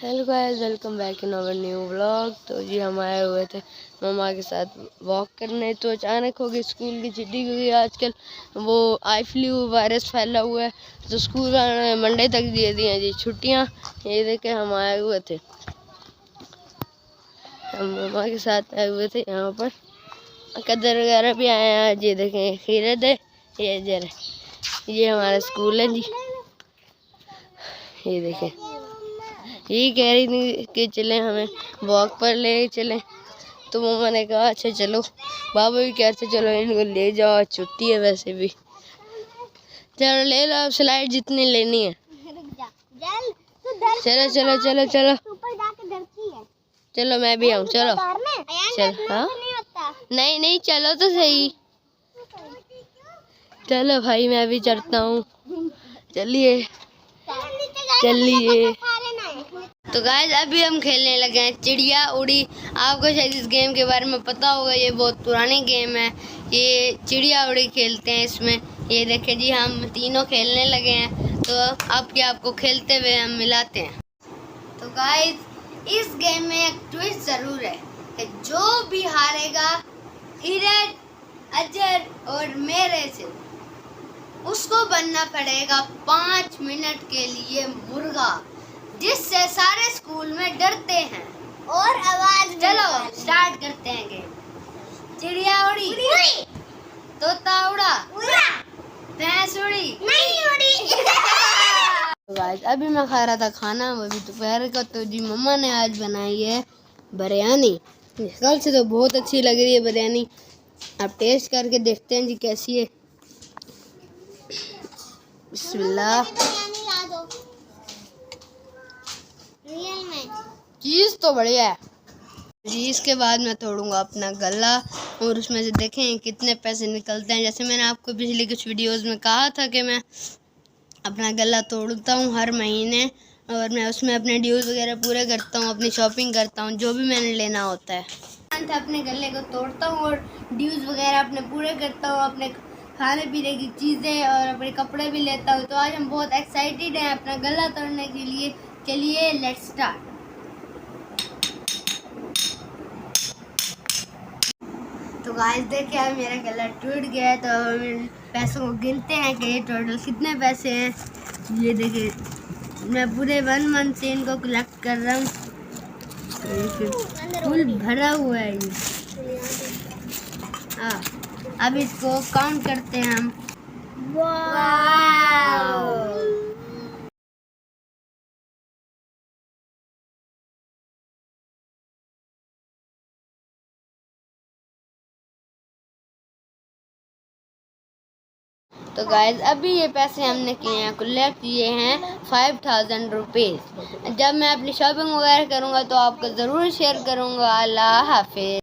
Hello guys, welcome back in our new vlog. तो जी हम आए हुए थे मम्मा के साथ वॉक करने। तो अचानक हो गई स्कूल की छुट्टी, क्योंकि आजकल वो आई फ्लू वायरस फैला हुआ है। तो स्कूल वालों ने मंडे तक दे दी हैं जी छुट्टियां। ये देखे हम आए हुए थे, हम मम्मा के साथ आए हुए थे। यहाँ पर कदर वगैरह भी आए हैं जी। देखें खीरत है, ये जरा ये हमारा स्कूल है जी। ये देखें, यही कह रही थी कि चलें हमें वॉक पर ले चलें। तो मम्मा ने कहा अच्छा चलो। बाबा भी कहते चलो इनको ले जाओ, छुट्टी है वैसे भी। चलो ले लो, स्लाइड जितनी लेनी है। चलो चलो चलो चलो चलो, मैं भी आऊँ। चलो चलो। हाँ नहीं नहीं, चलो तो सही। चलो भाई, मैं भी चढ़ता हूँ। चलिए चलिए। तो गाइस अभी हम खेलने लगे हैं चिड़िया उड़ी। आपको शायद इस गेम के बारे में पता होगा, ये बहुत पुरानी गेम है। ये चिड़िया उड़ी खेलते हैं इसमें। ये देखें जी, हम तीनों खेलने लगे हैं। तो अब आपको खेलते हुए हम मिलाते हैं। तो गाइस इस गेम में एक ट्विस्ट जरूर है कि जो भी हारेगा इरज, अजर और मेरे से, उसको बनना पड़ेगा 5 मिनट के लिए मुर्गा, जिससे सारे स्कूल में डरते हैं और आवाज। चलो स्टार्ट करते हैं गेम। चिड़िया उड़ी, तोता उड़ा, भैंस उड़ी, नहीं उड़ी। गाइस अभी मैं खा रहा था खाना, वो भी दोपहर का। तो जी मम्मा ने आज बनाई है बिरयानी। कल से तो बहुत अच्छी लग रही है बिरयानी। अब टेस्ट करके देखते हैं जी कैसी है। बिस्मिल्लाह। चीज़ तो बढ़िया है जी। इसके बाद मैं तोड़ूंगा अपना गला और उसमें से देखें कितने पैसे निकलते हैं। जैसे मैंने आपको पिछली कुछ वीडियोस में कहा था कि मैं अपना गला तोड़ता हूँ हर महीने, और मैं उसमें अपने ड्यूज़ वगैरह पूरे करता हूँ, अपनी शॉपिंग करता हूँ, जो भी मैंने लेना होता है। अपने गले को तोड़ता हूँ और ड्यूज़ वगैरह अपने पूरे करता हूँ, अपने खाने पीने की चीज़ें और अपने कपड़े भी लेता हूँ। तो आज हम बहुत एक्साइटेड हैं अपना गला तोड़ने के लिए। चलिए लेट्स स्टार्ट। तो गाइस देखिए अब मेरा गला टूट गया है। तो हम पैसों को गिनते हैं कि टोटल कितने पैसे हैं। ये देखिए, मैं पूरे 1 मंथ से इनको कलेक्ट कर रहा हूँ। फुल भरा हुआ है ये। अब इसको काउंट करते हैं हम। वाव! तो गाइज अभी ये पैसे हमने किए हैं, कलेक्ट किए हैं 5000 रुपीज़। जब मैं अपनी शॉपिंग वगैरह करूँगा तो आपको ज़रूर शेयर करूँगा। अल्लाह हाफिज़।